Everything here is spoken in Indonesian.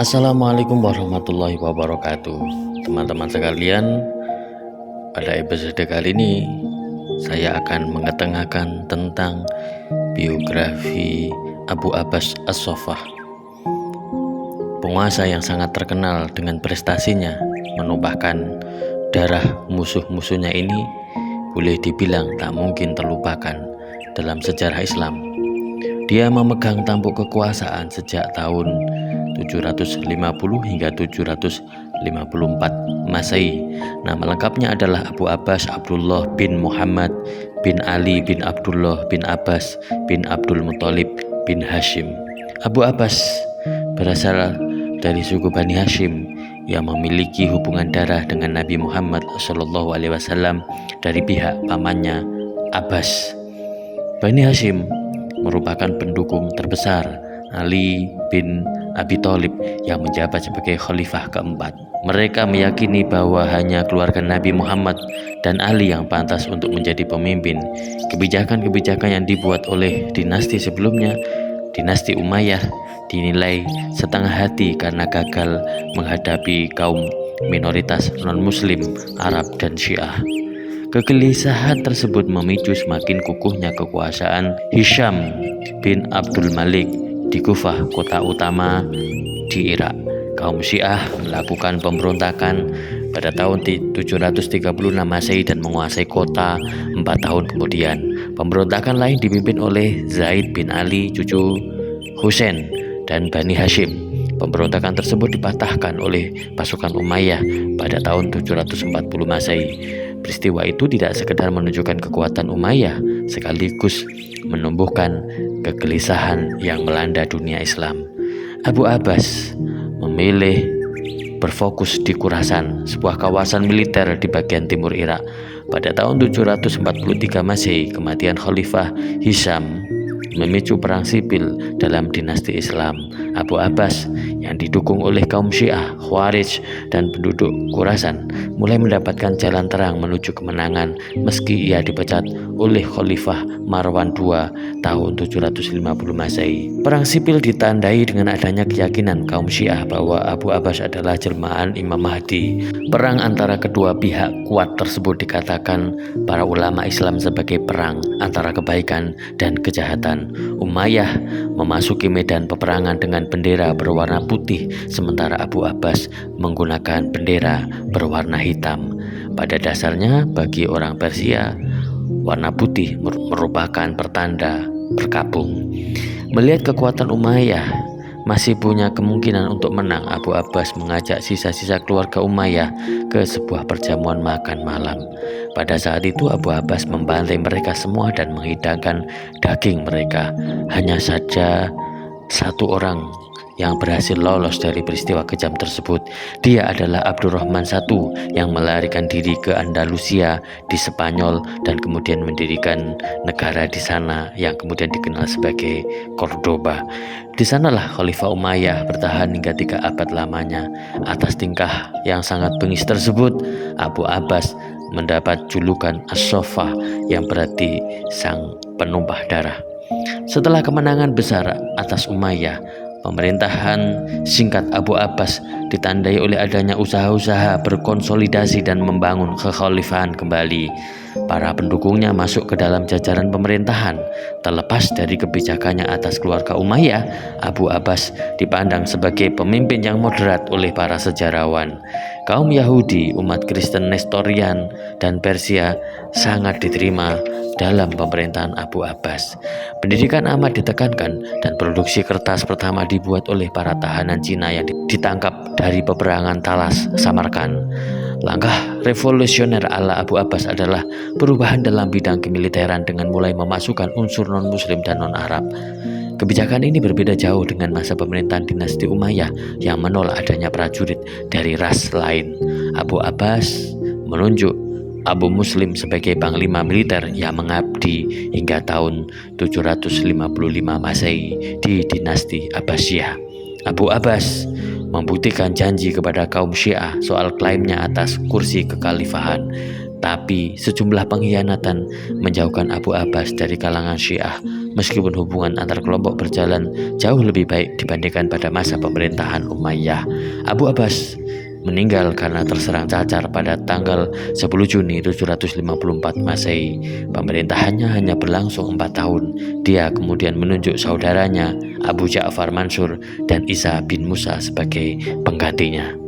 Assalamualaikum warahmatullahi wabarakatuh. Teman-teman sekalian, pada episode kali ini saya akan mengetengahkan tentang biografi Abu Abbas As-Saffah, penguasa yang sangat terkenal dengan prestasinya menumpahkan darah musuh-musuhnya. Ini boleh dibilang tak mungkin terlupakan dalam sejarah Islam. Dia memegang tampuk kekuasaan sejak tahun 750 hingga 754 Masehi. Nama lengkapnya adalah Abu Abbas Abdullah bin Muhammad bin Ali bin Abdullah bin Abbas bin Abdul Muthalib bin Hashim. Abu Abbas berasal dari suku Bani Hashim yang memiliki hubungan darah dengan Nabi Muhammad SAW dari pihak pamannya Abbas. Bani Hashim merupakan pendukung terbesar Ali bin Abi Thalib yang menjabat sebagai khalifah keempat. Mereka meyakini bahwa hanya keluarga Nabi Muhammad dan Ali yang pantas untuk menjadi pemimpin. Kebijakan-kebijakan yang dibuat oleh dinasti sebelumnya, dinasti Umayyah, dinilai setengah hati karena gagal menghadapi kaum minoritas non-muslim Arab dan Syiah. Kegelisahan tersebut memicu semakin kukuhnya kekuasaan Hisham bin Abdul Malik di Kufah, kota utama di Irak. Kaum Syiah melakukan pemberontakan pada tahun 736 Masehi dan menguasai kota 4 tahun kemudian. Pemberontakan lain dipimpin oleh Zaid bin Ali, cucu Husain dan Bani Hashim. Pemberontakan tersebut dipatahkan oleh pasukan Umayyah pada tahun 740 Masehi. Peristiwa itu tidak sekedar menunjukkan kekuatan Umayyah, sekaligus menumbuhkan kegelisahan yang melanda dunia Islam. Abu Abbas memilih berfokus di Khurasan, sebuah kawasan militer di bagian timur Irak. Pada tahun 743 Masehi, kematian Khalifah Hisham memicu perang sipil dalam dinasti Islam. Abu Abbas yang didukung oleh kaum Syiah, Khawarij, dan penduduk Khurasan mulai mendapatkan jalan terang menuju kemenangan meski ia dipecat oleh Khalifah Marwan II tahun 750 Masehi. Perang sipil ditandai dengan adanya keyakinan kaum Syiah bahwa Abu Abbas adalah jelmaan Imam Mahdi. Perang antara kedua pihak kuat tersebut dikatakan para ulama Islam sebagai perang antara kebaikan dan kejahatan. Umayyah memasuki medan peperangan dengan bendera berwarna putih, sementara Abu Abbas menggunakan bendera berwarna hitam. Pada dasarnya, bagi orang Persia, warna putih merupakan pertanda berkabung. Melihat kekuatan Umayyah masih punya kemungkinan untuk menang, Abu Abbas mengajak sisa-sisa keluarga Umayyah ke sebuah perjamuan makan malam. Pada saat itu Abu Abbas membantai mereka semua dan menghidangkan daging mereka. Hanya saja satu orang yang berhasil lolos dari peristiwa kejam tersebut. Dia adalah Abdurrahman I yang melarikan diri ke Andalusia di Spanyol dan kemudian mendirikan negara di sana yang kemudian dikenal sebagai Cordoba. Di sanalah Khalifah Umayyah bertahan hingga 3 abad lamanya. Atas tingkah yang sangat bengis tersebut, Abu Abbas mendapat julukan As-Saffah yang berarti sang penumpah darah. Setelah kemenangan besar atas Umayyah, pemerintahan singkat Abu Abbas ditandai oleh adanya usaha-usaha berkonsolidasi dan membangun kekhalifahan kembali. Para pendukungnya masuk ke dalam jajaran pemerintahan. Terlepas dari kebijakannya atas keluarga Umayyah, Abu Abbas dipandang sebagai pemimpin yang moderat oleh para sejarawan. Kaum Yahudi, umat Kristen Nestorian, dan Persia sangat diterima dalam pemerintahan Abu Abbas. Pendidikan amat ditekankan dan produksi kertas pertama dibuat oleh para tahanan Cina yang ditangkap dari peperangan Talas Samarkand. Langkah revolusioner ala Abu Abbas adalah perubahan dalam bidang kemiliteran dengan mulai memasukkan unsur non-muslim dan non-Arab. Kebijakan ini berbeda jauh dengan masa pemerintahan dinasti Umayyah yang menolak adanya prajurit dari ras lain. Abu Abbas menunjuk Abu Muslim sebagai panglima militer yang mengabdi hingga tahun 755 Masehi di dinasti Abbasiyah. Abu Abbas membuktikan janji kepada kaum Syiah soal klaimnya atas kursi kekhalifahan. Tapi sejumlah pengkhianatan menjauhkan Abu Abbas dari kalangan Syiah, meskipun hubungan antar kelompok berjalan jauh lebih baik dibandingkan pada masa pemerintahan Umayyah. Abu Abbas meninggal karena terserang cacar pada tanggal 10 Juni 754 Masehi. Pemerintahannya hanya berlangsung 4 tahun. Dia kemudian menunjuk saudaranya Abu Ja'far Mansur dan Isa bin Musa sebagai penggantinya.